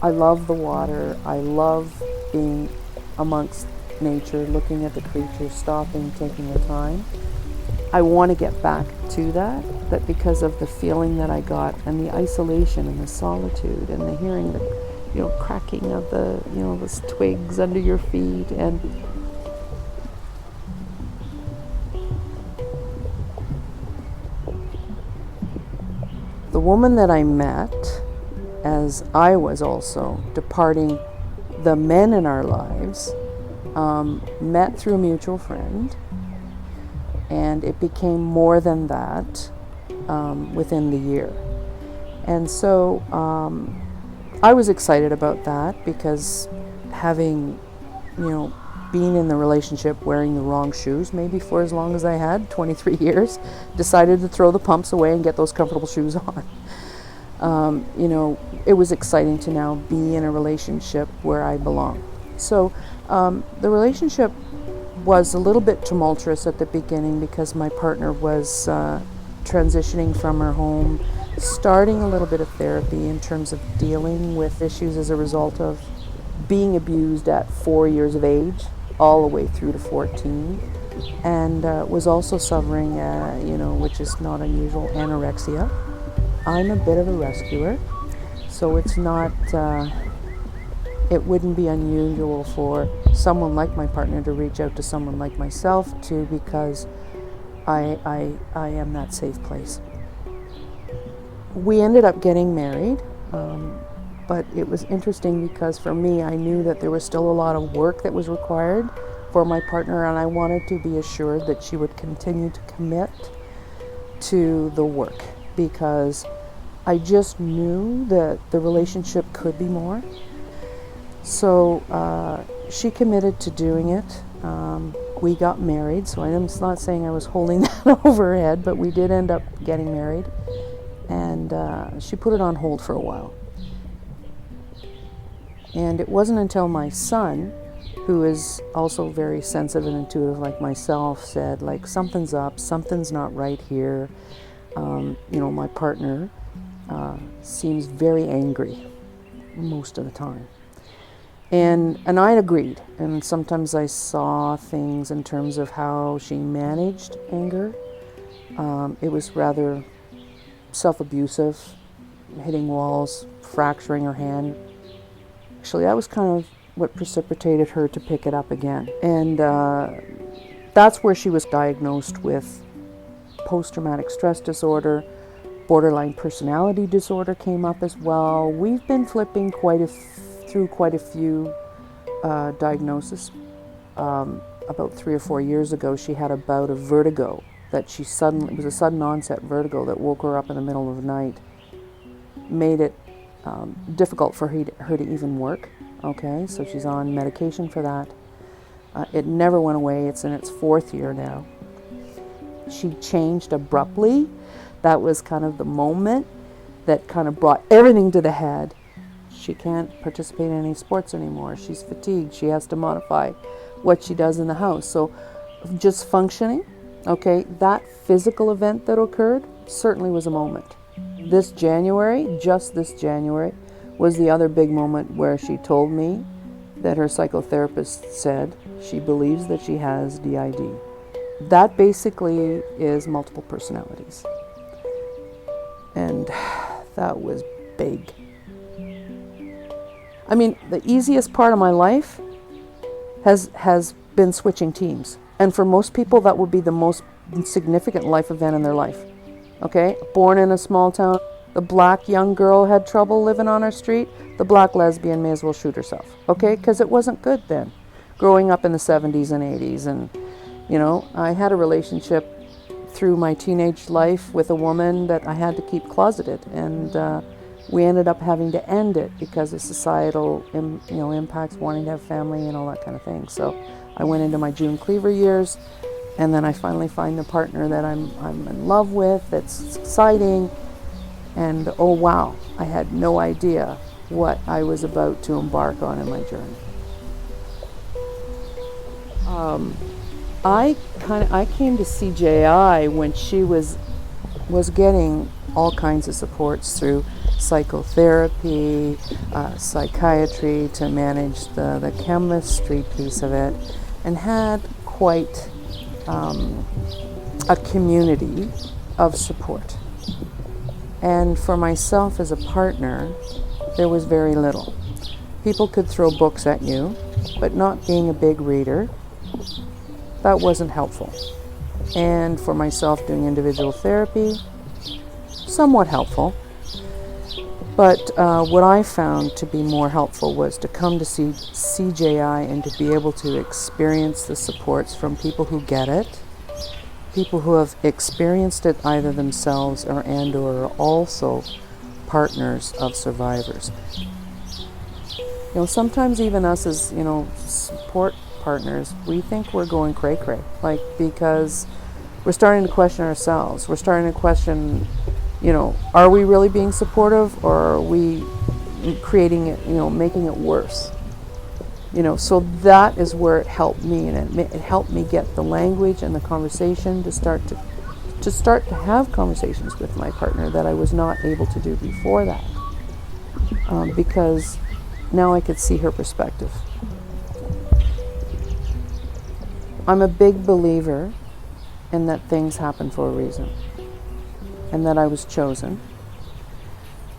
I love the water. I love being amongst nature, looking at the creatures, stopping, taking the time. I want to get back to that, but because of the feeling that I got and the isolation and the solitude and the hearing the, cracking of the, the twigs under your feet, and the woman that I met, as I was also departing the men in our lives, met through a mutual friend, and it became more than that within the year. And so I was excited about that, because having, been in the relationship wearing the wrong shoes, maybe for as long as I had, 23 years, decided to throw the pumps away and get those comfortable shoes on. It was exciting to now be in a relationship where I belong. So the relationship was a little bit tumultuous at the beginning, because my partner was transitioning from her home, starting a little bit of therapy in terms of dealing with issues as a result of being abused at 4 years of age, all the way through to 14, and was also suffering, which is not unusual, anorexia. I'm a bit of a rescuer, so it's not, it wouldn't be unusual for someone like my partner to reach out to someone like myself too, because I am that safe place. We ended up getting married, but it was interesting because for me, I knew that there was still a lot of work that was required for my partner, and I wanted to be assured that she would continue to commit to the work, because I just knew that the relationship could be more. So she committed to doing it. We got married, so I'm not saying I was holding that over her head, but we did end up getting married, and she put it on hold for a while. And it wasn't until my son, who is also very sensitive and intuitive like myself, said, like, something's up, something's not right here. My partner seems very angry most of the time. And I agreed. And sometimes I saw things in terms of how she managed anger. It was rather self-abusive, hitting walls, fracturing her hand. Actually, that was kind of what precipitated her to pick it up again. And that's where she was diagnosed with post-traumatic stress disorder. Borderline personality disorder came up as well. We've been flipping through quite a few diagnoses. About 3 or 4 years ago, she had a bout of vertigo that it was a sudden onset vertigo that woke her up in the middle of the night, made it difficult for her to even work. Okay, so she's on medication for that. It never went away. It's in its 4th year now. She changed abruptly. That was kind of the moment that kind of brought everything to the head. She can't participate in any sports anymore. She's fatigued. She has to modify what she does in the house. So just functioning, okay, that physical event that occurred certainly was a moment. Just this January, was the other big moment where she told me that her psychotherapist said she believes that she has DID. That basically is multiple personalities. And that was big. I mean, the easiest part of my life has been switching teams. And for most people, that would be the most significant life event in their life. Okay? Born in a small town, the black young girl had trouble living on our street. The black lesbian may as well shoot herself. Okay? Because it wasn't good then. Growing up in the 70s and 80s. And, I had a relationship through my teenage life with a woman that I had to keep closeted. And we ended up having to end it because of societal impacts, wanting to have family and all that kind of thing. So I went into my June Cleaver years, and then I finally find the partner that I'm in love with, that's exciting. And oh wow, I had no idea what I was about to embark on in my journey. I came to CJI when she was getting all kinds of supports through psychotherapy, psychiatry to manage the chemistry piece of it, and had quite a community of support. And for myself as a partner, there was very little. People could throw books at you, but not being a big reader, that wasn't helpful. And for myself, doing individual therapy, somewhat helpful. But what I found to be more helpful was to come to see CJI and to be able to experience the supports from people who get it, people who have experienced it either themselves or are also partners of survivors. Sometimes even us as, support partners, we think we're going cray-cray, because we're starting to question ourselves. We're starting to question, are we really being supportive, or are we creating it, making it worse? So that is where it helped me, and it helped me get the language and the conversation to start to have conversations with my partner that I was not able to do before that, because now I could see her perspective. I'm a big believer in that things happen for a reason, and that I was chosen.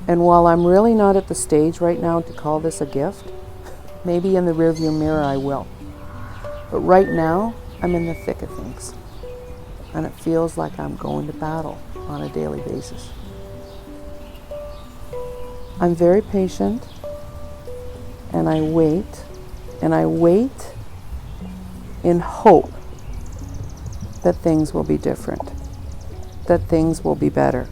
And while I'm really not at the stage right now to call this a gift, maybe in the rearview mirror I will. But right now, I'm in the thick of things. And it feels like I'm going to battle on a daily basis. I'm very patient, and I wait in hope that things will be different, that things will be better.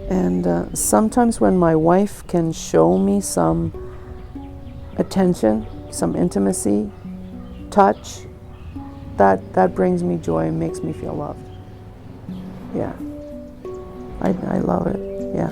And sometimes when my wife can show me some attention, some intimacy, touch, that brings me joy and makes me feel loved. Yeah, I love it, yeah.